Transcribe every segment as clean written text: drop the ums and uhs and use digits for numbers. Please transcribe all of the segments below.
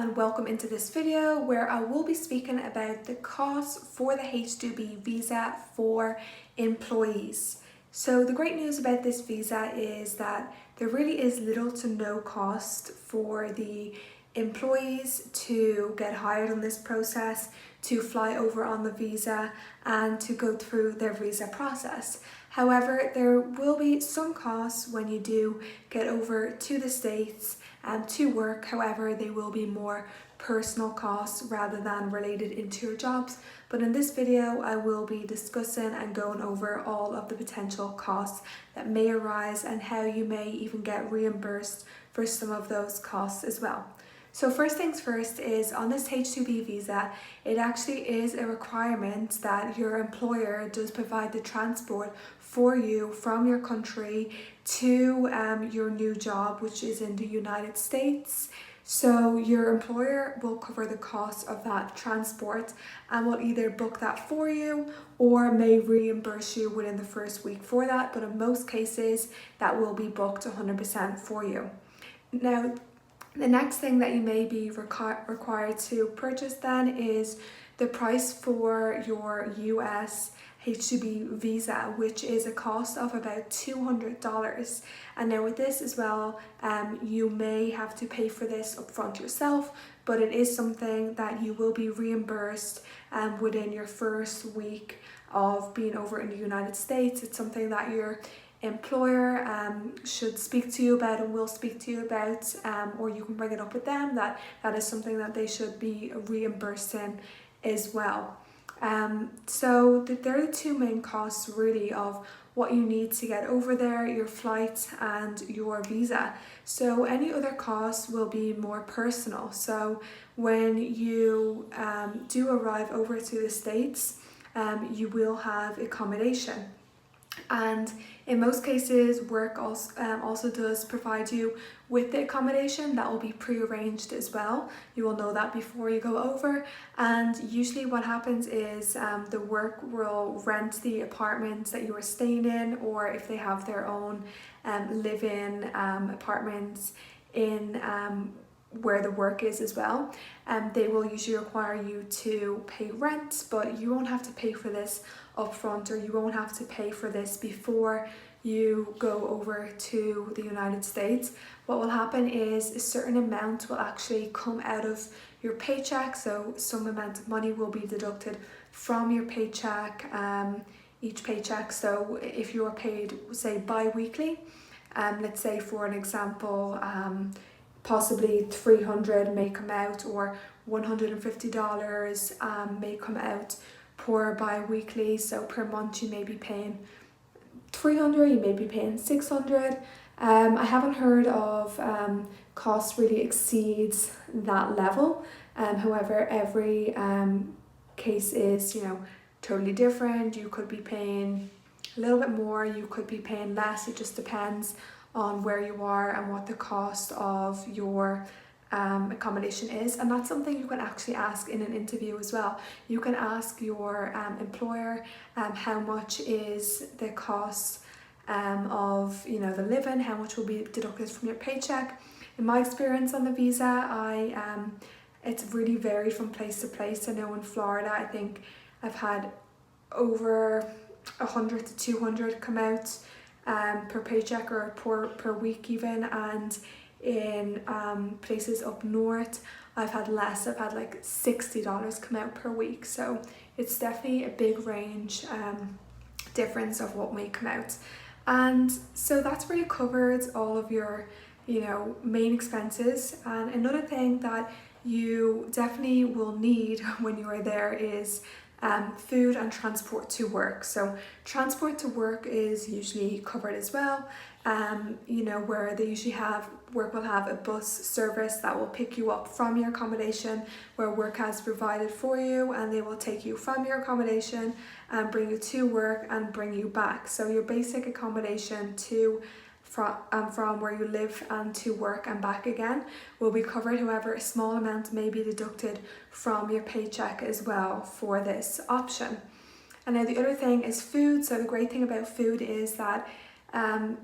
and welcome into this video where I will be speaking about the cost for the H2B visa for employees. So the great news about this visa is that there really is little to no cost for the employees to get hired on this process, to fly over on the visa and to go through their visa process. However, there will be some costs when you do get over to the States to work. However, they will be more personal costs rather than related into your jobs. But in this video, I will be discussing and going over all of the potential costs that may arise and how you may even get reimbursed for some of those costs as well. So first things first is on this H2B visa, it actually is a requirement that your employer does provide the transport for you from your country to your new job, which is in the United States. So your employer will cover the cost of that transport and will either book that for you or may reimburse you within the first week for that. But in most cases, that will be booked 100% for you. Now, the next thing that you may be required to purchase then is the price for your US H2B visa, which is a cost of about $200. And now with this as well, you may have to pay for this upfront yourself, but it is something that you will be reimbursed within your first week of being over in the United States. It's something that your employer should speak to you about and will speak to you about, or you can bring it up with them that is something that they should be reimbursing as well. So there are the two main costs really of what you need to get over there, your flight and your visa. So any other costs will be more personal. So when you do arrive over to the States, you will have accommodation. And in most cases, work also does provide you with the accommodation that will be pre-arranged as well. You will know that before you go over. And usually what happens is the work will rent the apartments that you are staying in, or if they have their own live-in apartments in where the work is as well. They will usually require you to pay rent, but you won't have to pay for this upfront, or you won't have to pay for this before you go over to the United States. What will happen is a certain amount will actually come out of your paycheck. So some amount of money will be deducted from your paycheck, each paycheck. So if you're paid, say, bi-weekly, let's say for an example, possibly $300 may come out, or $150 may come out per bi-weekly. So per month you may be paying $300, you may be paying $600. I haven't heard of cost really exceeds that level. However, every case is, totally different. You could be paying a little bit more, you could be paying less. It just depends on where you are and what the cost of your accommodation is. And that's something you can actually ask in an interview as well. You can ask your employer how much is the cost of the living, how much will be deducted from your paycheck. In my experience on the visa, it's really varied from place to place. I know in Florida, I think I've had over 100 to 200 come out per paycheck, or per week even. And in places up north, I've had less. I've had like $60 come out per week. So it's definitely a big range difference of what may come out. And so that's really covered all of your main expenses. And another thing that you definitely will need when you are there is food and transport to work. So transport to work is usually covered as well. Where they usually work will have a bus service that will pick you up from your accommodation, where work has provided for you, and they will take you from your accommodation and bring you to work and bring you back. So your basic accommodation from where you live and to work and back again will be covered. However, a small amount may be deducted from your paycheck as well for this option. And now the other thing is food. So the great thing about food is that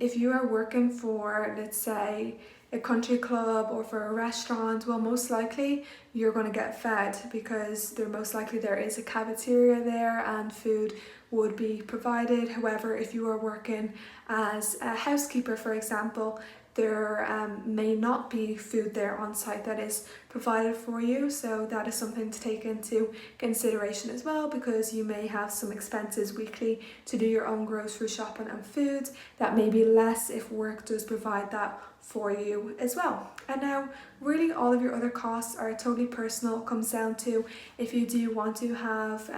if you are working for, let's say, a country club or for a restaurant, well, most likely you're going to get fed because most likely there is a cafeteria there and food would be provided. However, if you are working as a housekeeper, for example, there may not be food there on site that is provided for you, so that is something to take into consideration as well, because you may have some expenses weekly to do your own grocery shopping and food that may be less if work does provide that for you as well. And now really all of your other costs are totally personal. It comes down to if you do want to have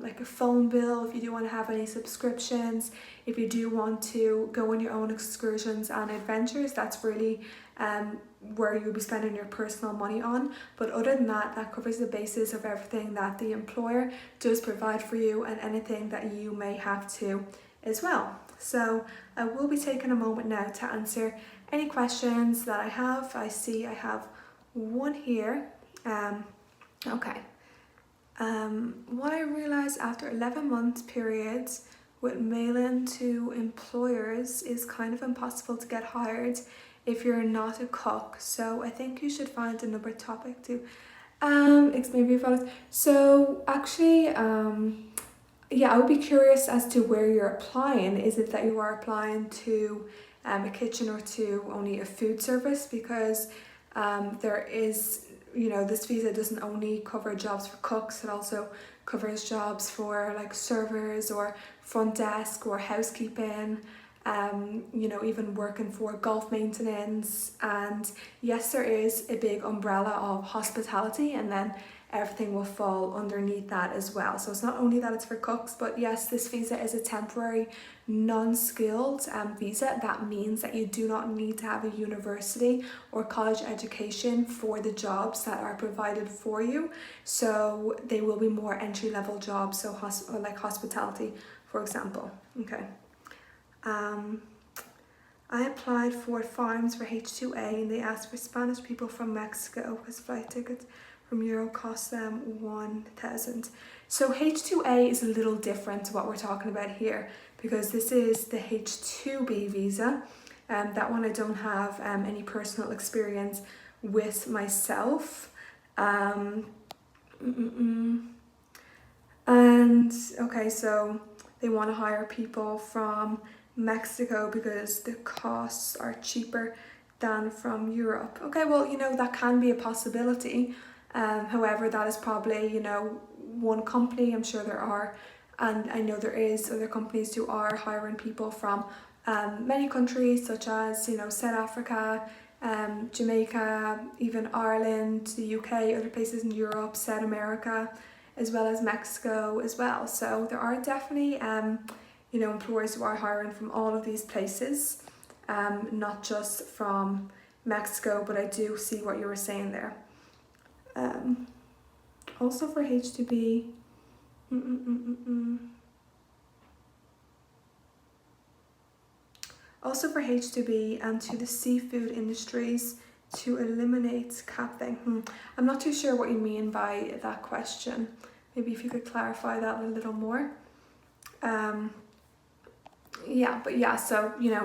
like a phone bill, if you do want to have any subscriptions, if you do want to go on your own excursions and adventures, that's really where you'll be spending your personal money on. But other than that, that covers the basis of everything that the employer does provide for you and anything that you may have to as well. So I will be taking a moment now to answer any questions that I have. I see I have one here. Okay. What I realized after 11-month periods with mailing to employers is kind of impossible to get hired if you're not a cook. So I think you should find another topic to explain your thoughts. So actually, yeah, I would be curious as to where you're applying. Is it that you are applying to a kitchen or to only a food service? Because there is, this visa doesn't only cover jobs for cooks, it also covers jobs for like servers or front desk or housekeeping, even working for golf maintenance. And yes, there is a big umbrella of hospitality, and then everything will fall underneath that as well. So it's not only that it's for cooks, but yes, this visa is a temporary non-skilled visa. That means that you do not need to have a university or college education for the jobs that are provided for you. So they will be more entry-level jobs, so like hospitality, for example. Okay. I applied for farms for H2A and they asked for Spanish people from Mexico because flight tickets from Europe cost them 1,000. So H2A is a little different to what we're talking about here, because this is the H2B visa. That one I don't have any personal experience with myself. And okay, so they want to hire people from Mexico because the costs are cheaper than from Europe. Okay, well, that can be a possibility. However, that is probably, one company. I'm sure there are, and I know there is other companies who are hiring people from many countries such as, South Africa, Jamaica, even Ireland, the UK, other places in Europe, South America, as well as Mexico as well. So there are definitely, employers who are hiring from all of these places, not just from Mexico, but I do see what you were saying there. Also for H2B, also for H2B and to the seafood industries to eliminate capping. I'm not too sure what you mean by that question. Maybe if you could clarify that a little more. So,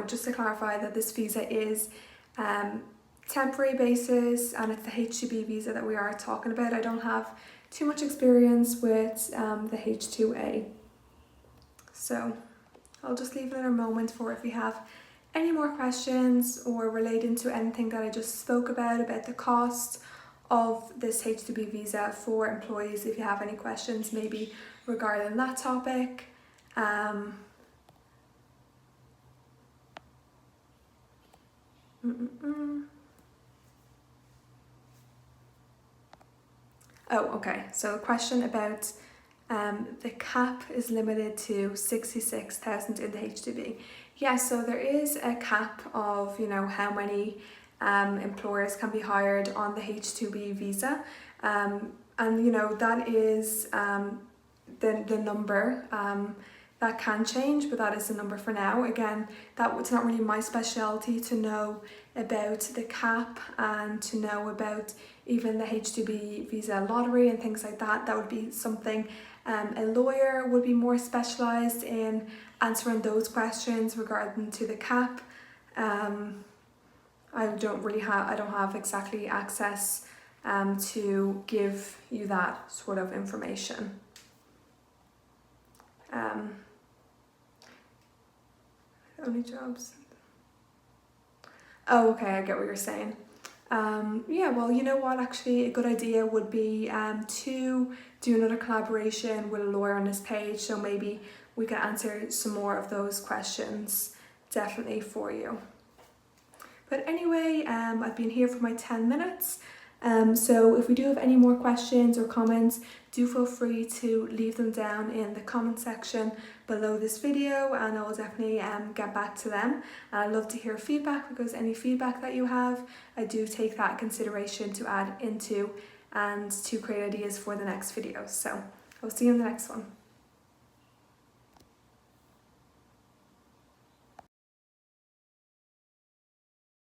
just to clarify that this visa is temporary basis and it's the H2B visa that we are talking about. I don't have too much experience with the H2A. So I'll just leave it a moment for if you have any more questions or relating to anything that I just spoke about the cost of this H2B visa for employees. If you have any questions maybe regarding that topic. Oh, okay. So a question about the cap is limited to 66,000 in the H2B. Yeah, so there is a cap of, how many employers can be hired on the H2B visa. And, that is the number. That can change, but that is the number for now. Again, it's not really my specialty to know about the cap and to know about even the H2B visa lottery and things like that. That would be something a lawyer would be more specialised in answering those questions regarding to the cap. I don't have exactly access to give you that sort of information. Only jobs. Oh, okay, I get what you're saying. Yeah, well, you know what, actually a good idea would be to do another collaboration with a lawyer on this page, so maybe we can answer some more of those questions definitely for you. But anyway, I've been here for my 10 minutes. So if we do have any more questions or comments, do feel free to leave them down in the comment section below this video, and I will definitely get back to them. And I'd love to hear feedback, because any feedback that you have, I do take that in consideration to add into and to create ideas for the next videos. So I'll see you in the next one.